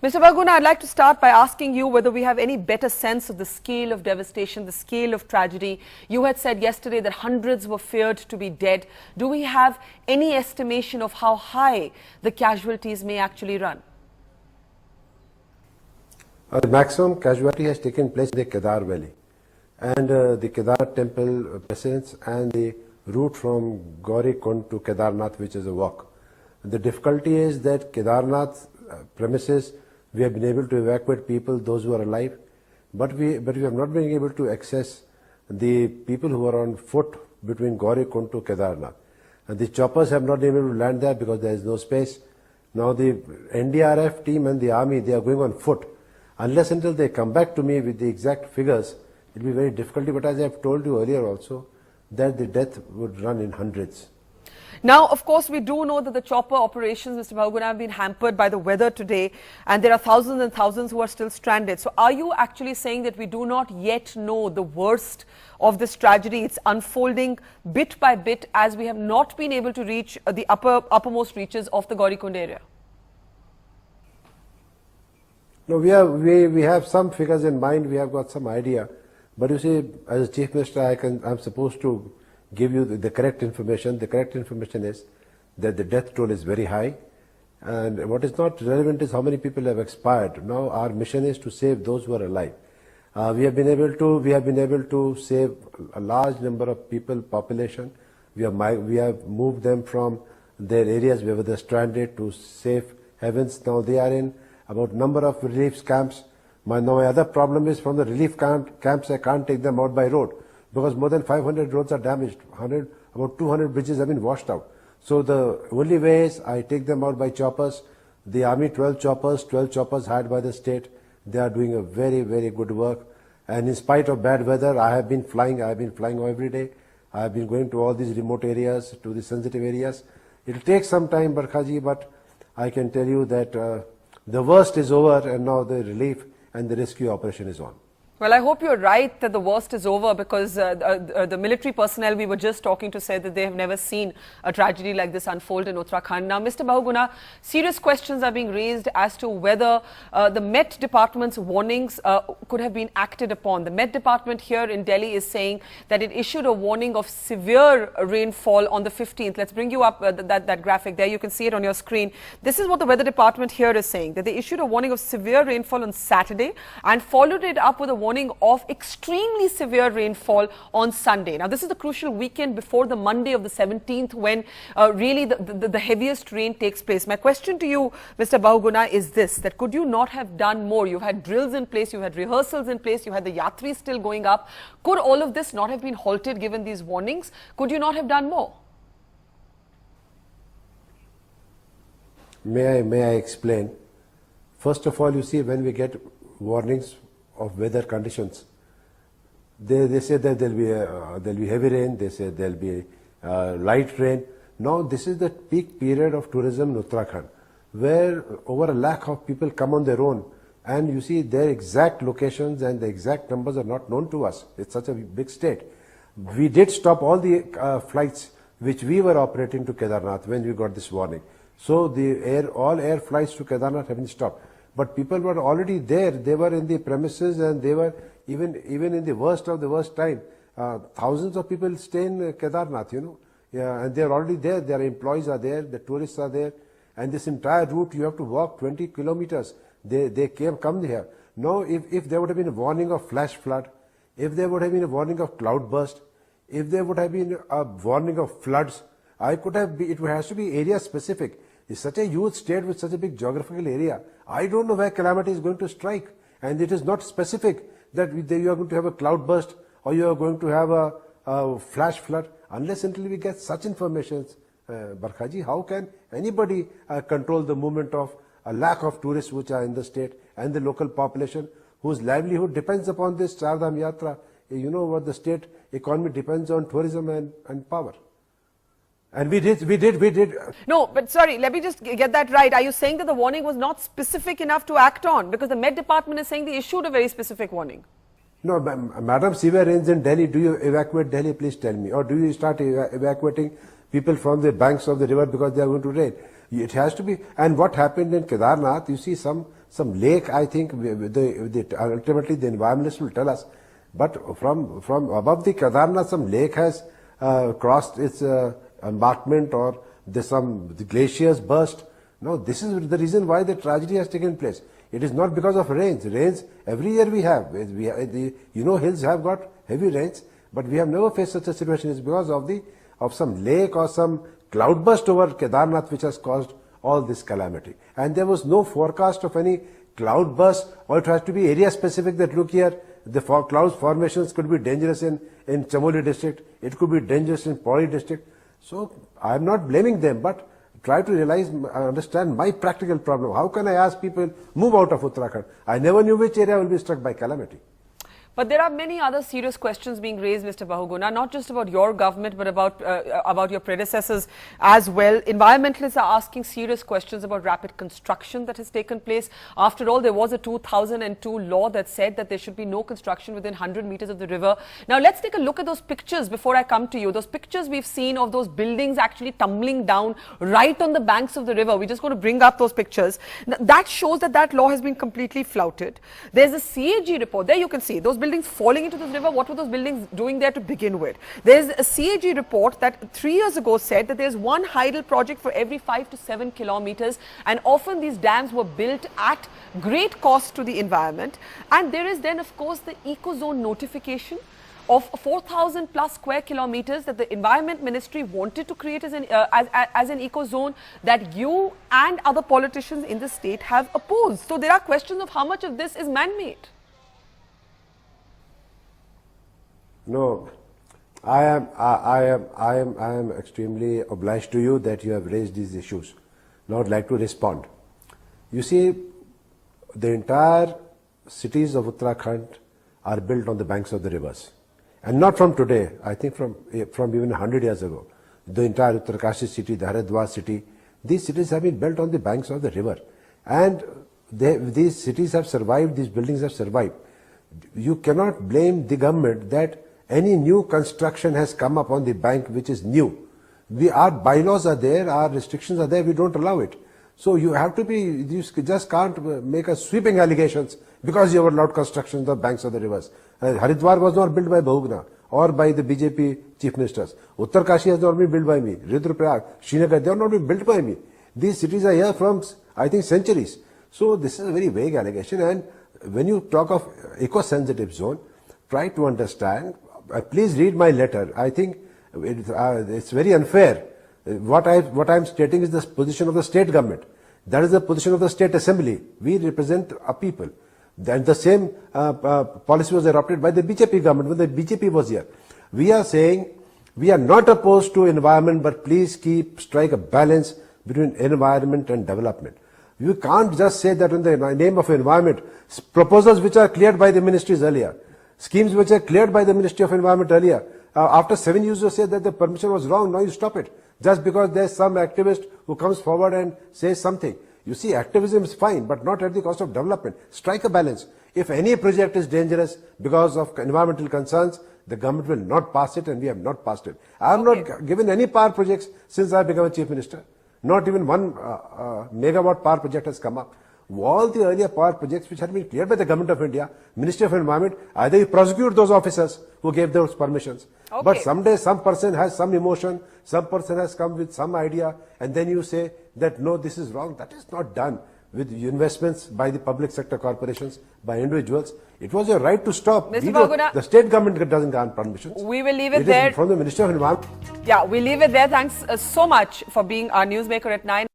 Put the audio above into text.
Mr. Bahugana, I'd like to start by asking you whether we have any better sense of the scale of devastation, the scale of tragedy. You had said yesterday that hundreds were feared to be dead. Do we have any estimation of how high the casualties may actually run? The maximum casualty has taken place in the Kedar Valley, and the Kedar temple presence and the route from Gauri Kund to Kedarnath, which is a walk. The difficulty is that Kedarnath premises, we have been able to evacuate people, those who are alive, but we have not been able to access the people who are on foot between Gauri Kund to Kedarnath. And the choppers have not been able to land there because there is no space. Now the NDRF team and the army, they are going on foot. Unless until they come back to me with the exact figures, it will be very difficult. But as I have told you earlier also, that the death would run in hundreds. Now, of course, we do know that the chopper operations, Mr. Bahugana, have been hampered by the weather today, and there are thousands and thousands who are still stranded. So are you actually saying that we do not yet know the worst of this tragedy? It's unfolding bit by bit as we have not been able to reach the uppermost reaches of the Gauri Kund area? No, we have some figures in mind, we have got some idea. But you see, as a Chief Minister, I'm supposed to give you the correct information. The correct information is that the death toll is very high, and what is not relevant is how many people have expired. Now our mission is to save those who are alive. We have been able to save a large number of people, population. We have moved them from their areas where they were stranded to safe havens. Now they are in about number of relief camps. My other problem is from the relief camps I can't take them out by road, because more than 500 roads are damaged, about 200 bridges have been washed out. So the only way is I take them out by choppers. The army, 12 choppers hired by the state. They are doing a very, very good work. And in spite of bad weather, I have been flying every day. I have been going to all these remote areas, to the sensitive areas. It will take some time, Barkhaji, but I can tell you that the worst is over, and now the relief and the rescue operation is on. Well, I hope you're right that the worst is over, because the military personnel we were just talking to said that they have never seen a tragedy like this unfold in Uttarakhand. Now, Mr. Bahugana, serious questions are being raised as to whether the Met Department's warnings could have been acted upon. The Met Department here in Delhi is saying that it issued a warning of severe rainfall on the 15th. Let's bring you up that graphic there. You can see it on your screen. This is what the Weather Department here is saying, that they issued a warning of severe rainfall on Saturday and followed it up with a warning of extremely severe rainfall on Sunday. Now, this is the crucial weekend before the Monday of the 17th, when really the heaviest rain takes place. My question to you, Mr. Bahugana, is this, that could you not have done more? You've had drills in place, you had rehearsals in place, you had the yatris still going up. Could all of this not have been halted given these warnings? Could you not have done more? May I explain? First of all, you see, when we get warnings of weather conditions, they say that there'll be heavy rain, they say there'll be light rain. Now this is the peak period of tourism in Uttarakhand, where over 1 lakh of people come on their own, and you see their exact locations and the exact numbers are not known to us. It's such a big state. We did stop all the flights which we were operating to Kedarnath when we got this warning. So all air flights to Kedarnath have been stopped. But people were already there. They were in the premises, and they were even in the worst of the worst time. Thousands of people stay in Kedarnath, and they are already there. Their employees are there, the tourists are there, and this entire route you have to walk 20 kilometers. They come here. Now, if there would have been a warning of flash flood, if there would have been a warning of cloudburst, if there would have been a warning of floods, it has to be area specific. It's such a huge state with such a big geographical area. I don't know where calamity is going to strike, and it is not specific that you are going to have a cloudburst or you are going to have a flash flood. Unless until we get such information, Barkhaji, how can anybody control the movement of a lakh of tourists which are in the state and the local population whose livelihood depends upon this Chardham Yatra? You know what the state economy depends on: tourism and power. And we did. No, but sorry, let me just get that right. Are you saying that the warning was not specific enough to act on? Because the Met Department is saying they issued a very specific warning. No, Madam, severe rains in Delhi. Do you evacuate Delhi? Please tell me. Or do you start evacuating people from the banks of the river because they are going to rain? It has to be. And what happened in Kedarnath, you see, some some lake, I think, ultimately the environmentalists will tell us. But from above the Kedarnath, some lake has crossed its embankment, or the glaciers burst. No, this is the reason why the tragedy has taken place. It is not because of rains. Rains every year we have. Hills have got heavy rains, but we have never faced such a situation. It's because of some lake or some cloudburst over Kedarnath which has caused all this calamity. And there was no forecast of any cloudburst, or it has to be area specific, that look here, the cloud formations could be dangerous in Chamoli district, it could be dangerous in Pauri district. So I am not blaming them, but try to understand my practical problem. How can I ask people, move out of Uttarakhand? I never knew which area will be struck by calamity. But there are many other serious questions being raised, Mr. Bahugana, not just about your government, but about your predecessors as well. Environmentalists are asking serious questions about rapid construction that has taken place. After all, there was a 2002 law that said that there should be no construction within 100 meters of the river. Now, let's take a look at those pictures before I come to you. Those pictures we've seen of those buildings actually tumbling down right on the banks of the river. We're just going to bring up those pictures. That shows that law has been completely flouted. There's a CAG report. There you can see those buildings falling into the river. What were those buildings doing there to begin with? There's a CAG report that 3 years ago said that there's one hydel project for every 5 to 7 kilometers, and often these dams were built at great cost to the environment. And there is then, of course, the eco-zone notification of 4,000 plus square kilometers that the Environment Ministry wanted to create as an eco-zone, that you and other politicians in the state have opposed. So there are questions of how much of this is man-made. No, I am extremely obliged to you that you have raised these issues. Now I'd like to respond. You see, the entire cities of Uttarakhand are built on the banks of the rivers. And not from today, I think from even 100 years ago. The entire Uttarkashi city, the Haridwar city, these cities have been built on the banks of the river. And these cities have survived, these buildings have survived. You cannot blame the government that any new construction has come up on the bank which is new. Our bylaws are there, our restrictions are there, we don't allow it. So you have to you just can't make a sweeping allegations because you have allowed construction on the banks of the rivers. Haridwar was not built by Bahugana or by the BJP chief ministers. Uttarkashi has not been built by me. Rudraprayag, Srinagar, they have not been built by me. These cities are here from, I think, centuries. So this is a very vague allegation. And when you talk of eco-sensitive zone, try to understand. Please read my letter. I think it's very unfair. What I'm stating is the position of the state government. That is the position of the state assembly. We represent a people. And the same policy was adopted by the BJP government when the BJP was here. We are saying we are not opposed to environment, but please strike a balance between environment and development. You can't just say that in the name of environment, proposals which are cleared by the ministries earlier, schemes which are cleared by the Ministry of Environment earlier. After 7 years you say that the permission was wrong, now you stop it. Just because there's some activist who comes forward and says something. You see, activism is fine, but not at the cost of development. Strike a balance. If any project is dangerous because of environmental concerns, the government will not pass it, and we have not passed it. I have not given any power projects since I became a chief minister. Not even one megawatt power project has come up. All the earlier power projects which had been cleared by the Government of India, Ministry of Environment, either you prosecute those officers who gave those permissions. Okay. But someday some person has some emotion, some person has come with some idea, and then you say that no, this is wrong. That is not done with investments by the public sector corporations, by individuals. It was your right to stop. Mr. Bahugana, the state government doesn't grant permissions. We will leave it there. From the Ministry of Environment. Yeah, we'll leave it there. Thanks so much for being our newsmaker at 9.